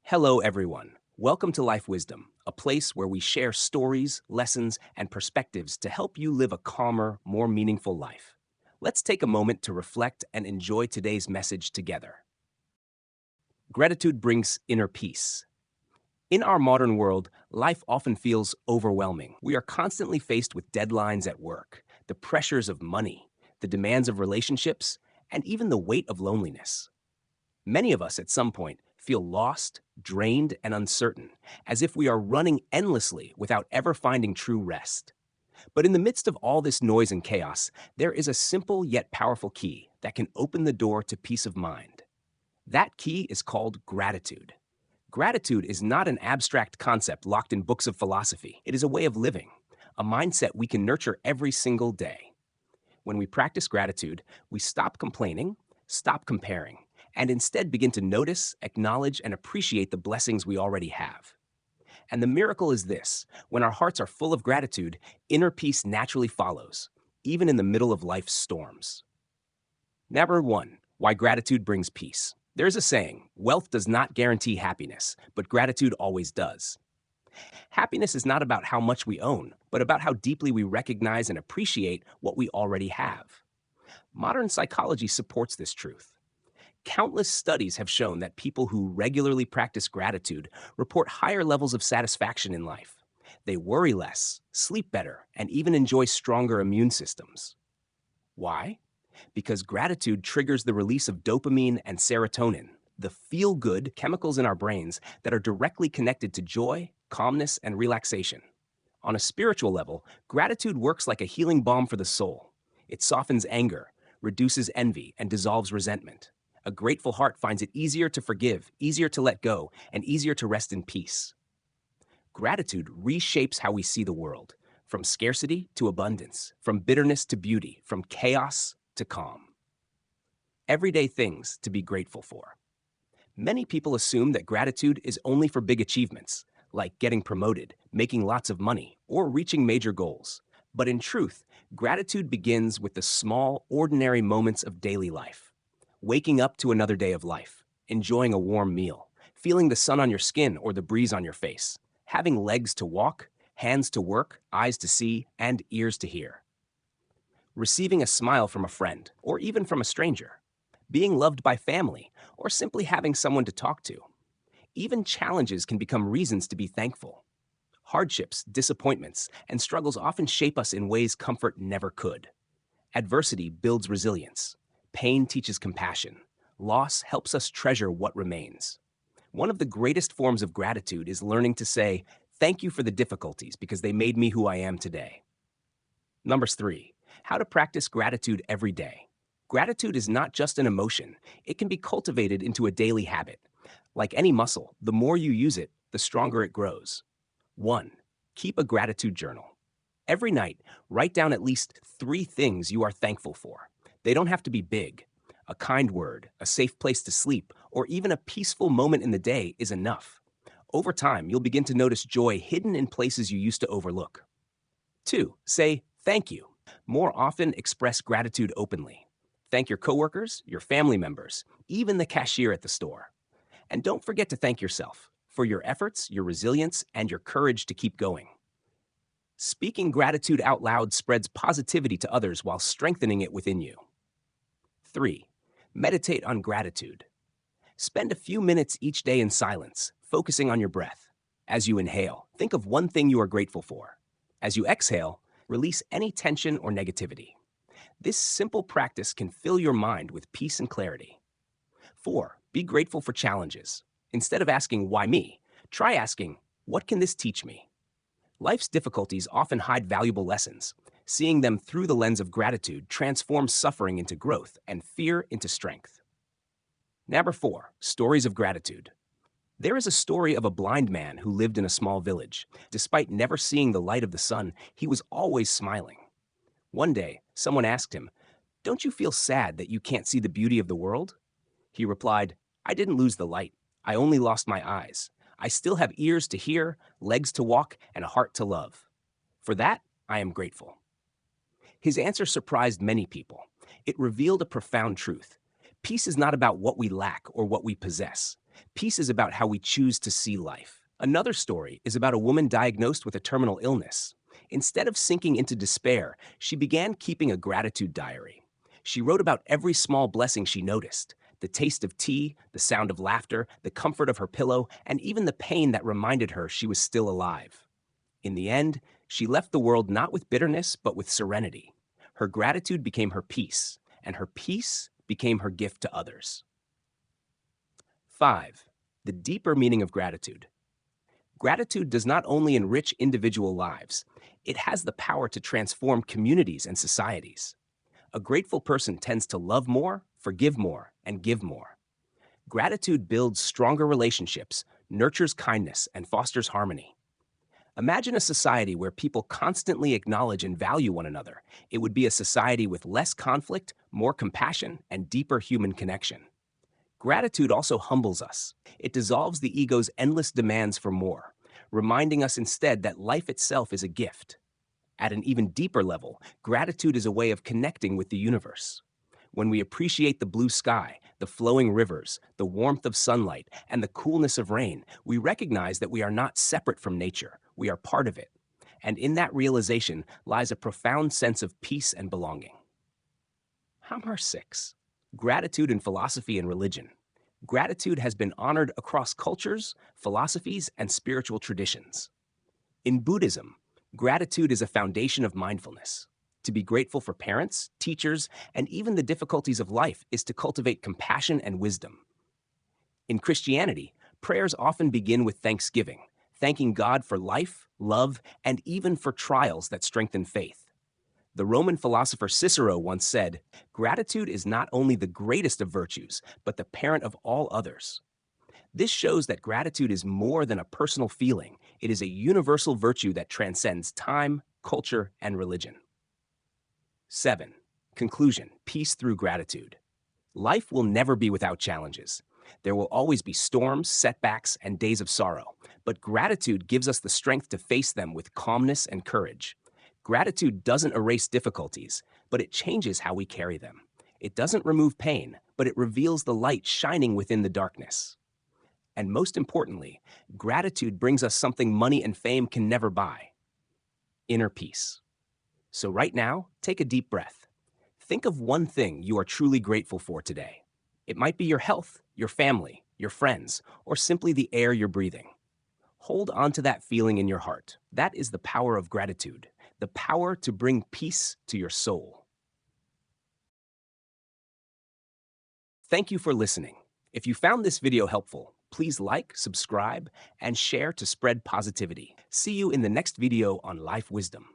Hello, everyone. Welcome to Life Wisdom, a place where we share stories, lessons, and perspectives to help you live a calmer, more meaningful life. Let's take a moment to reflect and enjoy today's message together. Gratitude brings inner peace. In our modern world, life often feels overwhelming. We are constantly faced with deadlines at work, the pressures of money, the demands of relationships, and even the weight of loneliness. Many of us at some point feel lost, drained, and uncertain, as if we are running endlessly without ever finding true rest. But in the midst of all this noise and chaos, there is a simple yet powerful key that can open the door to peace of mind. That key is called gratitude. Gratitude is not an abstract concept locked in books of philosophy. It is a way of living, a mindset we can nurture every single day. When we practice gratitude, we stop complaining, stop comparing, and instead begin to notice, acknowledge, and appreciate the blessings we already have. And the miracle is this: when our hearts are full of gratitude, inner peace naturally follows, even in the middle of life's storms. Number one, why gratitude brings peace. There's a saying: wealth does not guarantee happiness, but gratitude always does. Happiness is not about how much we own, but about how deeply we recognize and appreciate what we already have. Modern psychology supports this truth. Countless studies have shown that people who regularly practice gratitude report higher levels of satisfaction in life. They worry less, sleep better, and even enjoy stronger immune systems. Why? Because gratitude triggers the release of dopamine and serotonin, the feel good chemicals in our brains that are directly connected to joy, calmness, and relaxation. On a spiritual level, gratitude works like a healing balm for the soul. It softens anger, reduces envy, and dissolves resentment. A grateful heart finds it easier to forgive, easier to let go, and easier to rest in peace. Gratitude reshapes how we see the world, from scarcity to abundance, from bitterness to beauty, from chaos to calm. Everyday things to be grateful for. Many people assume that gratitude is only for big achievements, like getting promoted, making lots of money, or reaching major goals. But in truth, gratitude begins with the small, ordinary moments of daily life. Waking up to another day of life, enjoying a warm meal, feeling the sun on your skin or the breeze on your face, having legs to walk, hands to work, eyes to see, and ears to hear. Receiving a smile from a friend, or even from a stranger. Being loved by family, or simply having someone to talk to. Even challenges can become reasons to be thankful. Hardships, disappointments, and struggles often shape us in ways comfort never could. Adversity builds resilience. Pain teaches compassion. Loss helps us treasure what remains. One of the greatest forms of gratitude is learning to say, "Thank you for the difficulties because they made me who I am today." Number three, how to practice gratitude every day. Gratitude is not just an emotion, it can be cultivated into a daily habit. Like any muscle, the more you use it, the stronger it grows. 1. Keep a gratitude journal. Every night, write down at least 3 things you are thankful for. They don't have to be big. A kind word, a safe place to sleep, or even a peaceful moment in the day is enough. Over time, you'll begin to notice joy hidden in places you used to overlook. 2. Say thank you. More often, express gratitude openly. Thank your coworkers, your family members, even the cashier at the store. And don't forget to thank yourself for your efforts, your resilience, and your courage to keep going. Speaking gratitude out loud spreads positivity to others while strengthening it within you. 3. Meditate on gratitude. Spend a few minutes each day in silence, focusing on your breath. As you inhale, think of one thing you are grateful for. As you exhale, release any tension or negativity. This simple practice can fill your mind with peace and clarity. 4. Be grateful for challenges. Instead of asking, "Why me?" try asking, "What can this teach me?" Life's difficulties often hide valuable lessons. Seeing them through the lens of gratitude transforms suffering into growth and fear into strength. Number 4, stories of gratitude. There is a story of a blind man who lived in a small village. Despite never seeing the light of the sun, he was always smiling. One day, someone asked him, "Don't you feel sad that you can't see the beauty of the world?" He replied, "I didn't lose the light. I only lost my eyes. I still have ears to hear, legs to walk, and a heart to love. For that, I am grateful." His answer surprised many people. It revealed a profound truth. Peace is not about what we lack or what we possess. Peace is about how we choose to see life. Another story is about a woman diagnosed with a terminal illness. Instead of sinking into despair, she began keeping a gratitude diary. She wrote about every small blessing she noticed: the taste of tea, the sound of laughter, the comfort of her pillow, and even the pain that reminded her she was still alive. In the end, she left the world not with bitterness, but with serenity. Her gratitude became her peace, and her peace became her gift to others. 5. The deeper meaning of gratitude. Gratitude does not only enrich individual lives, it has the power to transform communities and societies. A grateful person tends to love more, forgive more, and give more. Gratitude builds stronger relationships, nurtures kindness, and fosters harmony. Imagine a society where people constantly acknowledge and value one another. It would be a society with less conflict, more compassion, and deeper human connection. Gratitude also humbles us. It dissolves the ego's endless demands for more, reminding us instead that life itself is a gift. At an even deeper level, gratitude is a way of connecting with the universe. When we appreciate the blue sky, the flowing rivers, the warmth of sunlight, and the coolness of rain, we recognize that we are not separate from nature, we are part of it. And in that realization lies a profound sense of peace and belonging. Hamar 6. Gratitude in philosophy and religion. Gratitude has been honored across cultures, philosophies, and spiritual traditions. In Buddhism, gratitude is a foundation of mindfulness. To be grateful for parents, teachers, and even the difficulties of life is to cultivate compassion and wisdom. In Christianity, prayers often begin with thanksgiving, thanking God for life, love, and even for trials that strengthen faith. The Roman philosopher Cicero once said, "Gratitude is not only the greatest of virtues, but the parent of all others." This shows that gratitude is more than a personal feeling. It is a universal virtue that transcends time, culture, and religion. 7. Conclusion: peace through gratitude. Life will never be without challenges. There will always be storms, setbacks, and days of sorrow, but gratitude gives us the strength to face them with calmness and courage. Gratitude doesn't erase difficulties, but it changes how we carry them. It doesn't remove pain, but it reveals the light shining within the darkness. And most importantly, gratitude brings us something money and fame can never buy: inner peace. So right now, take a deep breath. Think of one thing you are truly grateful for today. It might be your health, your family, your friends, or simply the air you're breathing. Hold on to that feeling in your heart. That is the power of gratitude, the power to bring peace to your soul. Thank you for listening. If you found this video helpful, please like, subscribe, and share to spread positivity. See you in the next video on Life Wisdom.